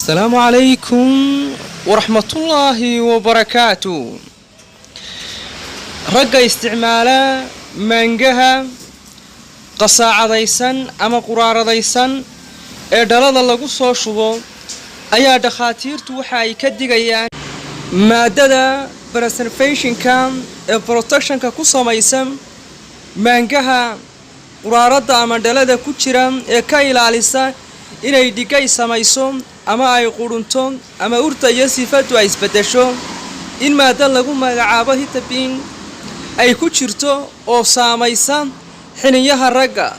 السلام عليكم ورحمة الله وبركاته. رجع استعماله مانجها قصاعة ديسان أما قرارة ديسان دلالة الله قصة شبو أيا دخاتير توحى كدقيان مادة preservation كام protection كقصة ميسم مانجها قرارة أما دلالة كتيرام كايلا لسا inay dhigay samayso ama ay qurunto ama urtayo sifadu ay isbedesho in maada lagu magacaabo hitabin ay ku jirto oo saamaysa xiniyaha ragga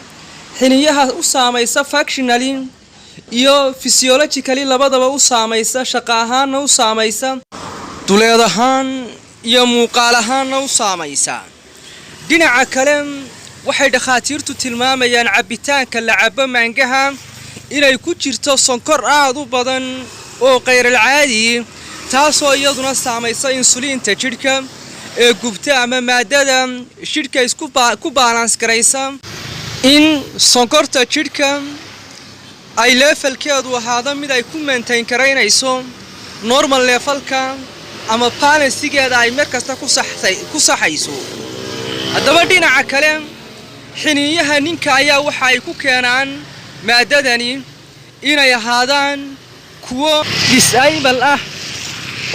xiniyaha u saamaysa functionally iyo physiologically labadaba u saamaysa shaqo ahaan u saamaysa duleed ahaan iyo muuqaal ahaan u saamaysa dhinaca kale waxay dhakhaatiirtu tilmaamayaan cabitaanka la cabo maangaha inay ku jirto sonkor aad u badan oo qeyr caadi taasoo iyaduna saamaysa insulinta jidhka ee gubta ama maadada jidhka isku ku balance garaysa in sonkorta jidhka ay levelkeedu ahaado mid ay ku maintain karaynayso normal levelka ama balancegeeda ay markasta ku saxayso haddaba dhinaca kale xiniyaha ninka ayaa waxa ay ku keenaan maadadani inay ahaadaan kuwo disable ah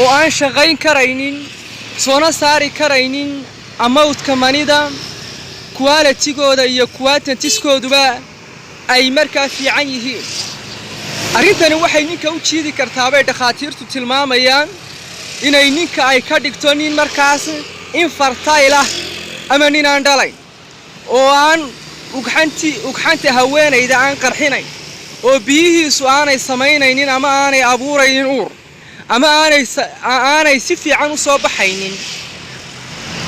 oo aan shaqayn karaynin soona saari karaynin amount-ka manida quality-gooda iyo quantity-gooduba ay markaa fiican yihiin arrintani waxay ninka u jiidi kartaa bay dhakhaatiirtu tilmaamayaan inay ninka ay ka dhigto nin markaas infertile ah ama nin aan dhalayn oo aan ugxanta haweenayda aan qarxinayn oo biyihiisu aanay samaynaynin ama aanay abuuraynin uur ama aanay si fiican u soo baxaynin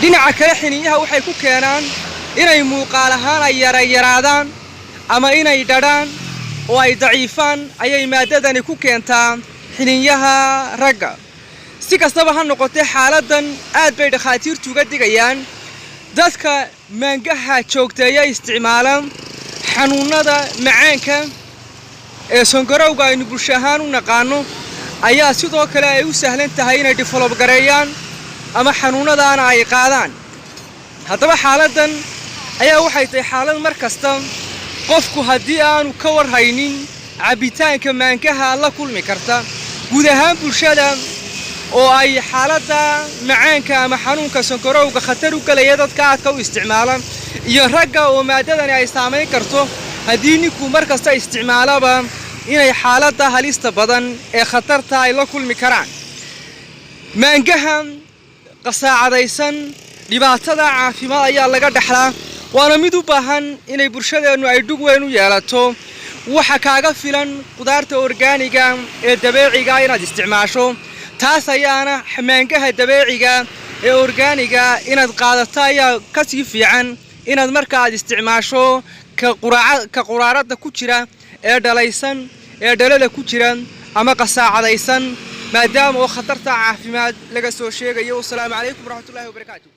dhinaca kale xiniyaha waxay ku keenaan inay muuqaal ahaan ay yaraadaan ama inay dhadhaan oo ay daciifaan ayay maadadani ku keentaa xiniyaha ragga si kastaba ha noqotee xaaladan aad bay dhakhaatiirtu uga digayaan dadka maangaha joogteeya isticmaalaan xanuunada macaanka ee sonkorowga aynu bulsho ahaan u naqaano ayaa sidoo kale ay u sahlan tahay inay develop gareeyaan ama xanuunadaana ay qaadaan haddaba xaaladan ayaa waxay tahay xaalad mar kasta qofku haddii aanu ka warhaynin cabitaanka maangaha la kulmi karta guud ahaan bulshada oo ay xaaladda macaanka ama xanuunka sonkorowga khatar u galaya dadka aadka u isticmaalaan iyo ragga oo maadadani ay saamayn karto haddii ninku markasta isticmaalaba inay xaaladda halista badan ee khatarta ay la kulmi karaan maangaha qasaacadaysan dhibaatada caafimaad ayaa laga dhaxlaa waana mid u baahan inay bulshadeennu ay dhug weyn u yeelato waxa kaaga filan qudaarta orgaaniga ee dabeeciga inaad isticmaasho taas ayaana maangaha dabeeciga ee orgaaniga inaad qaadato ayaa ka sii fiican inaad markaa aad isticmaasho ka quraarada ku jira ee dhalaysan ee dhalada ku jira ama qasaacadaysan maadaama oo khatarta caafimaad laga soo sheegayo. Wassalaamu calaykum waraxmatullaahi wabarakaatuh.